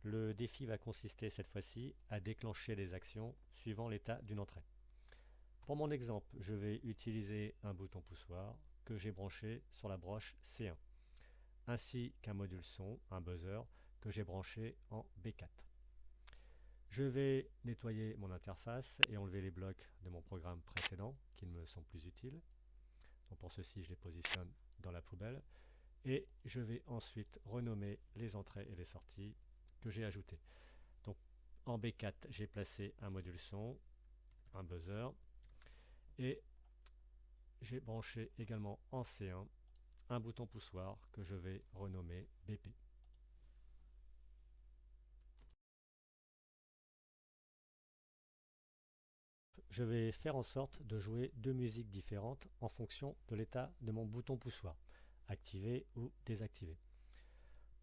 Le défi va consister cette fois-ci à déclencher des actions suivant l'état d'une entrée. Pour mon exemple, je vais utiliser un bouton poussoir que j'ai branché sur la broche C1, ainsi qu'un module son, un buzzer, que j'ai branché en B4. Je vais nettoyer mon interface et enlever les blocs de mon programme précédent qui ne me sont plus utiles. Donc pour ceci, je les positionne dans la poubelle. Et je vais ensuite renommer les entrées et les sorties que j'ai ajoutées. Donc en B4, j'ai placé un module son, un buzzer, et j'ai branché également en C1 un bouton poussoir que je vais renommer BP. Je vais faire en sorte de jouer deux musiques différentes en fonction de l'état de mon bouton poussoir, activé ou désactivé.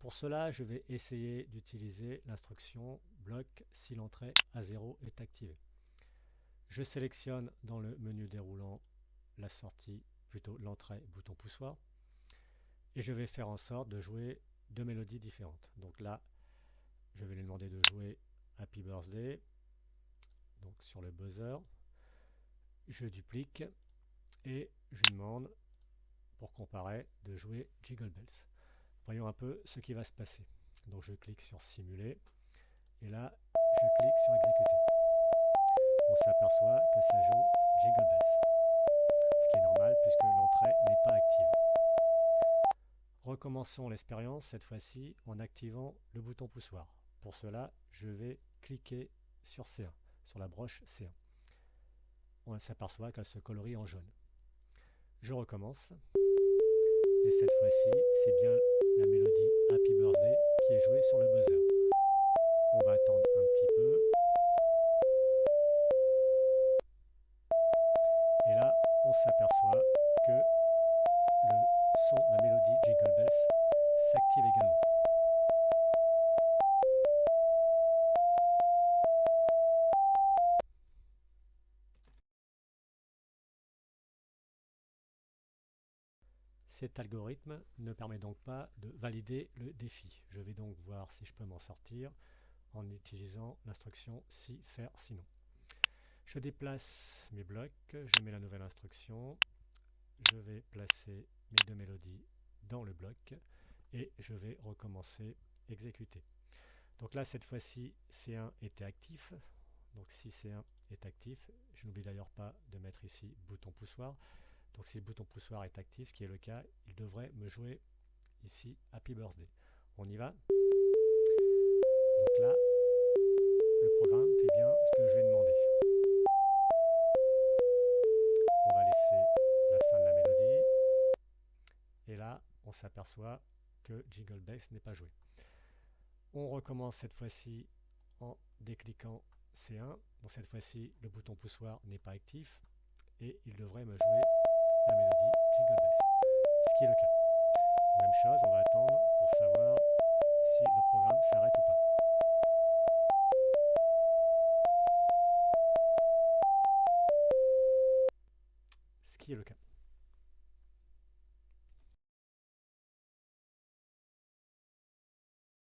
Pour cela, je vais essayer d'utiliser l'instruction bloc si l'entrée à 0 est activée. Je sélectionne dans le menu déroulant la sortie, plutôt l'entrée, bouton poussoir, et je vais faire en sorte de jouer deux mélodies différentes. Donc là, je vais lui demander de jouer Happy Birthday, donc sur le buzzer. Je duplique et je lui demande, pour comparer, de jouer Jingle Bells. Voyons un peu ce qui va se passer. Donc je clique sur Simuler, et là, je clique sur Exécuter. On s'aperçoit que ça joue Jingle Bells, ce qui est normal puisque l'entrée n'est pas active. Recommençons l'expérience cette fois-ci en activant le bouton poussoir. Pour cela, je vais cliquer sur C1, sur la broche C1. On s'aperçoit qu'elle se colorie en jaune. Je recommence et cette fois-ci, c'est bien la mélodie Happy Birthday qui est jouée sur le buzzer. On va attendre un petit peu. Et là, on s'aperçoit que le son, la mélodie Jingle Bells s'active également. Cet algorithme ne permet donc pas de valider le défi. Je vais donc voir si je peux m'en sortir en utilisant l'instruction si, faire, sinon. Je déplace mes blocs, je mets la nouvelle instruction, je vais placer mes deux mélodies dans le bloc et je vais recommencer exécuter. Donc là, cette fois-ci, C1 était actif. Donc si C1 est actif, je n'oublie d'ailleurs pas de mettre ici bouton poussoir. Donc si le bouton poussoir est actif, ce qui est le cas, il devrait me jouer ici Happy Birthday. On y va. Donc là, le programme fait bien ce que je lui ai demandé. On va laisser la fin de la mélodie. Et là, on s'aperçoit que Jingle Bells n'est pas joué. On recommence cette fois-ci en décliquant C1. Donc cette fois-ci, le bouton poussoir n'est pas actif et il devrait me jouer la mélodie Jingle Bells, ce qui est le cas. Même chose, on va attendre pour savoir si le programme s'arrête ou pas. Ce qui est le cas.